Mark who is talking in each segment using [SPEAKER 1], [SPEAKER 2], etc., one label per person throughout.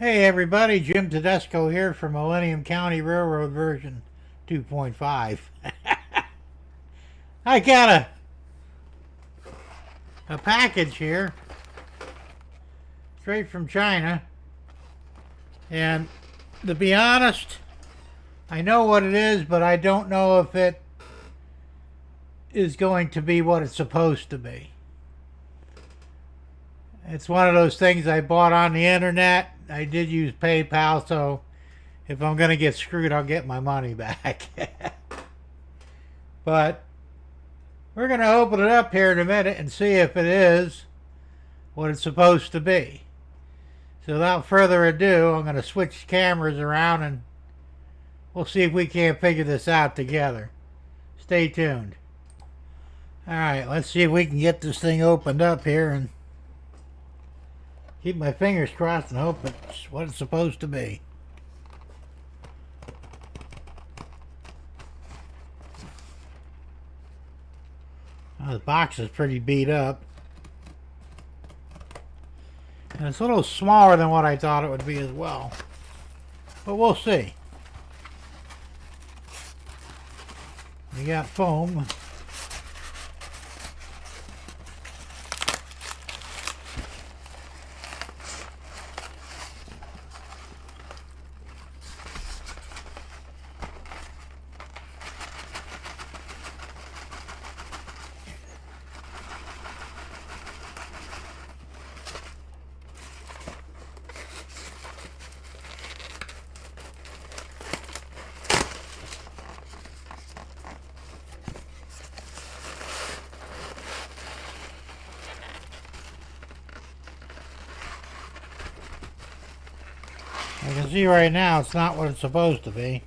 [SPEAKER 1] Hey everybody, Jim Tedesco here from Millennium County RR version 2.5. I got a package here straight from China, and to be honest, I know what it is, but I don't know if it is going to be what it's supposed to be. It's one of those things I bought on the internet. I did use PayPal, so if I'm going to get screwed, I'll get my money back. But we're going to open it up here in a minute and see if it is what it's supposed to be. So without further ado, I'm going to switch cameras around and we'll see if we can't figure this out together. Stay tuned. Alright, let's see if we can get this thing opened up here and keep my fingers crossed and hope it's what it's supposed to be. Well, the box is pretty beat up. And it's a little smaller than what I thought it would be as well. But we'll see. We got foam. I can see right now it's not what it's supposed to be.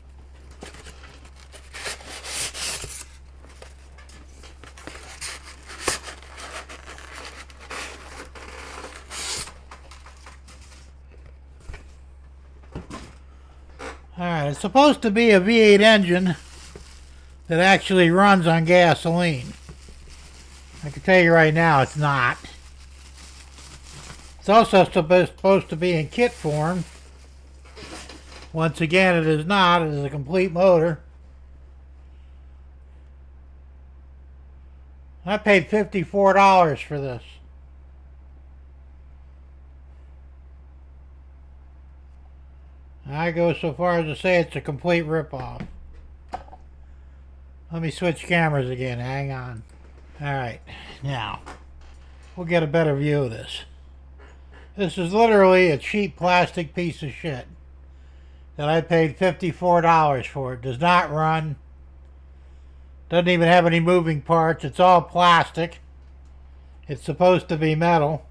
[SPEAKER 1] Alright, it's supposed to be a V8 engine that actually runs on gasoline. I can tell you right now it's not. It's also supposed to be in kit form. Once again, it is not. It is a complete motor. I paid $54 for this. I go so far as to say it's a complete ripoff. Let me switch cameras again. Hang on. Alright, now we'll get a better view of this. This is literally a cheap plastic piece of shit that I paid $54 for. It does not run. Doesn't even have any moving parts. It's all plastic. It's supposed to be metal.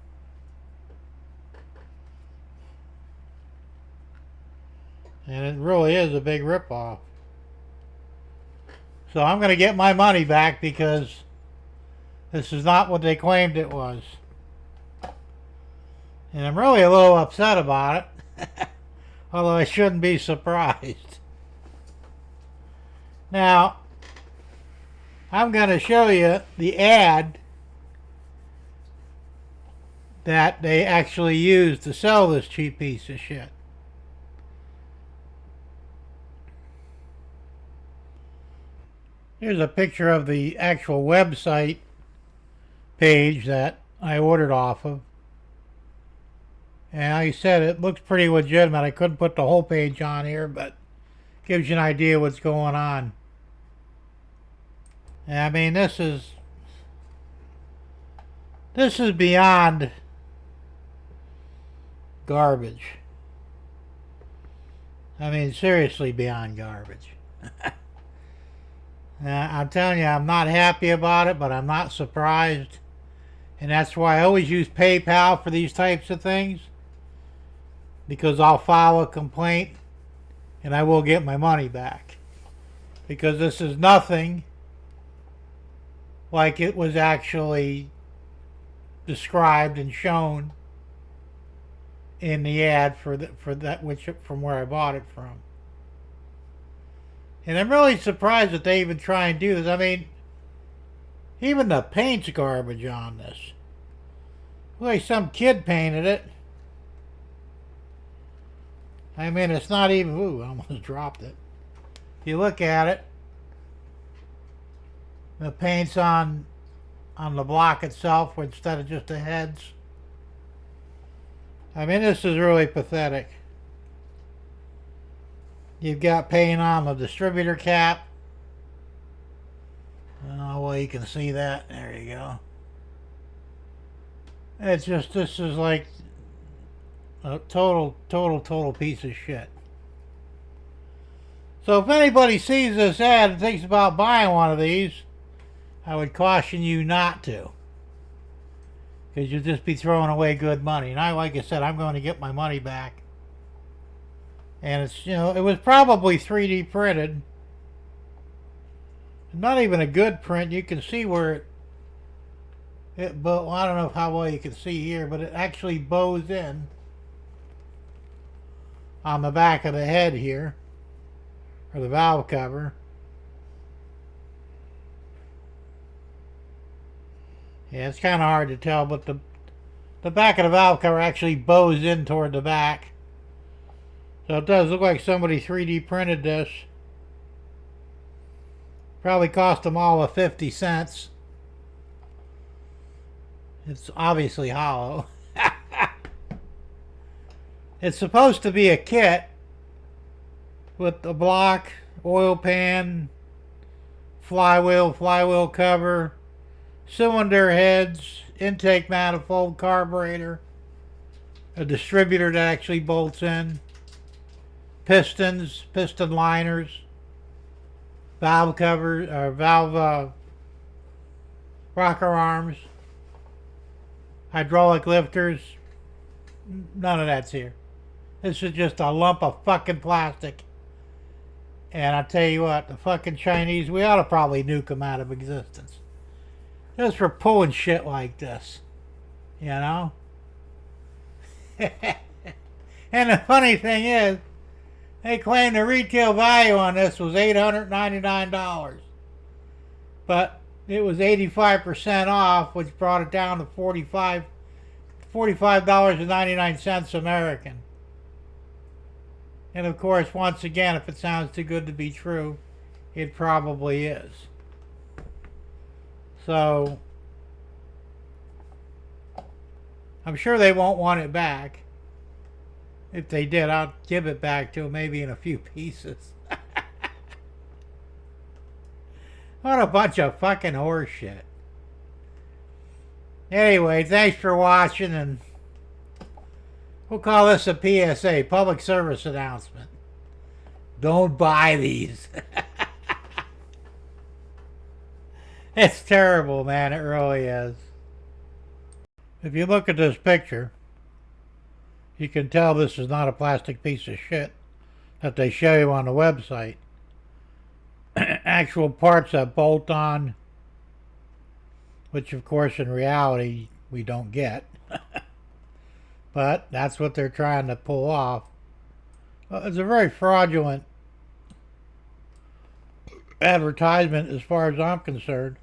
[SPEAKER 1] And it really is a big ripoff. So I'm going to get my money back because this is not what they claimed it was. And I'm really a little upset about it. Although I shouldn't be surprised. Now, I'm going to show you the ad that they actually used to sell this cheap piece of shit. Here's a picture of the actual website page that I ordered off of. And like I said, it looks pretty legitimate. I couldn't put the whole page on here, but gives you an idea what's going on. And I mean, this is beyond garbage. I mean, seriously beyond garbage. I'm telling you, I'm not happy about it, but I'm not surprised. And that's why I always use PayPal for these types of things. Because I'll file a complaint and I will get my money back. Because this is nothing like it was actually described and shown in the ad for from where I bought it from. And I'm really surprised that they even try and do this. I mean, even the paint's garbage on this. Like some kid painted it. I mean, it's not even, ooh, I almost dropped it. If you look at it, the paint's on the block itself instead of just the heads. I mean, this is really pathetic. You've got paint on the distributor cap. Oh, well, you can see that. There you go. It's just, this is like a total piece of shit. So if anybody sees this ad and thinks about buying one of these, I would caution you not to. Because you'll just be throwing away good money. And like I said, I'm going to get my money back. And it's, you know, it was probably 3D printed. Not even a good print. You can see where but I don't know how well you can see here, but it actually bows in on the back of the head here, or the valve cover. Yeah, it's kind of hard to tell, but the back of the valve cover actually bows in toward the back. So it does look like somebody 3D printed this. Probably cost them all of 50 cents. It's obviously hollow. It's supposed to be a kit with a block, oil pan, flywheel cover, cylinder heads, intake manifold, carburetor, a distributor that actually bolts in, pistons, piston liners, valve covers, or valve rocker arms, hydraulic lifters. None of that's here. This is just a lump of fucking plastic. And I tell you what, the fucking Chinese, we ought to probably nuke them out of existence. Just for pulling shit like this. You know? And the funny thing is, they claim the retail value on this was $899. But it was 85% off, which brought it down to $45.99 American. And of course, once again, if it sounds too good to be true, it probably is. So, I'm sure they won't want it back. If they did, I'll give it back to them, maybe in a few pieces. What a bunch of fucking horse shit. Anyway, thanks for watching, and we'll call this a PSA, public service announcement. Don't buy these. It's terrible, man. It really is. If you look at this picture, you can tell this is not a plastic piece of shit that they show you on the website. Actual parts that bolt on, which of course in reality we don't get. But that's what they're trying to pull off. It's a very fraudulent advertisement as far as I'm concerned,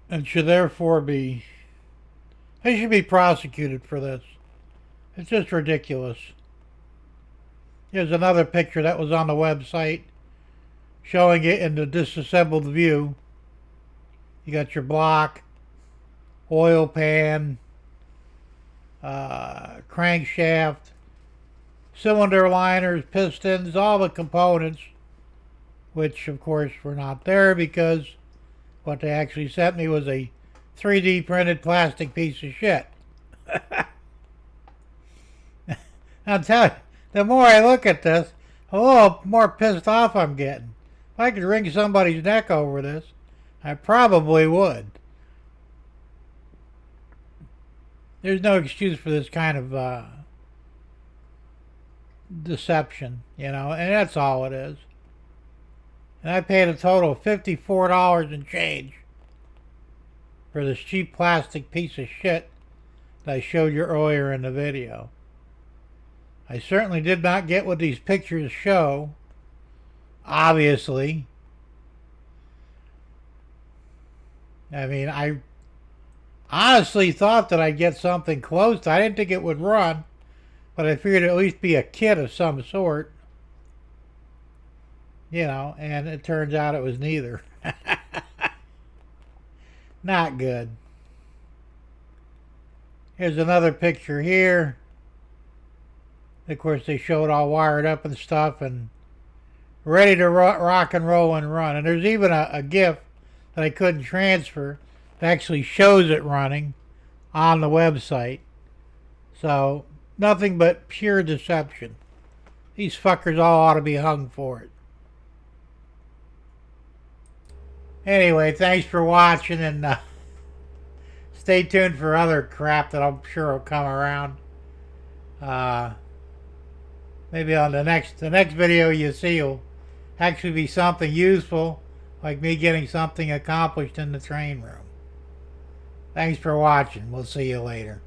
[SPEAKER 1] and should therefore be, they should be prosecuted for this. It's just ridiculous. Here's another picture that was on the website showing it in the disassembled view. You got your block, oil pan, crankshaft, cylinder liners, pistons, all the components, which of course were not there because what they actually sent me was a 3D printed plastic piece of shit. I'll tell you, the more I look at this, a little more pissed off I'm getting. If I could wring somebody's neck over this, I probably would. There's no excuse for this kind of deception, you know, and that's all it is. And I paid a total of $54 and change for this cheap plastic piece of shit that I showed you earlier in the video. I certainly did not get what these pictures show, obviously. I mean, I honestly thought that I'd get something close. I didn't think it would run. But I figured it'd at least be a kit of some sort. You know, and it turns out it was neither. Not good. Here's another picture here. Of course, they show it all wired up and stuff and ready to rock and roll and run. And there's even a GIF that I couldn't transfer that actually shows it running on the website. So, nothing but pure deception. These fuckers all ought to be hung for it. Anyway, thanks for watching, and stay tuned for other crap that I'm sure will come around. Maybe on the next video you see will actually be something useful, like me getting something accomplished in the train room. Thanks for watching. We'll see you later.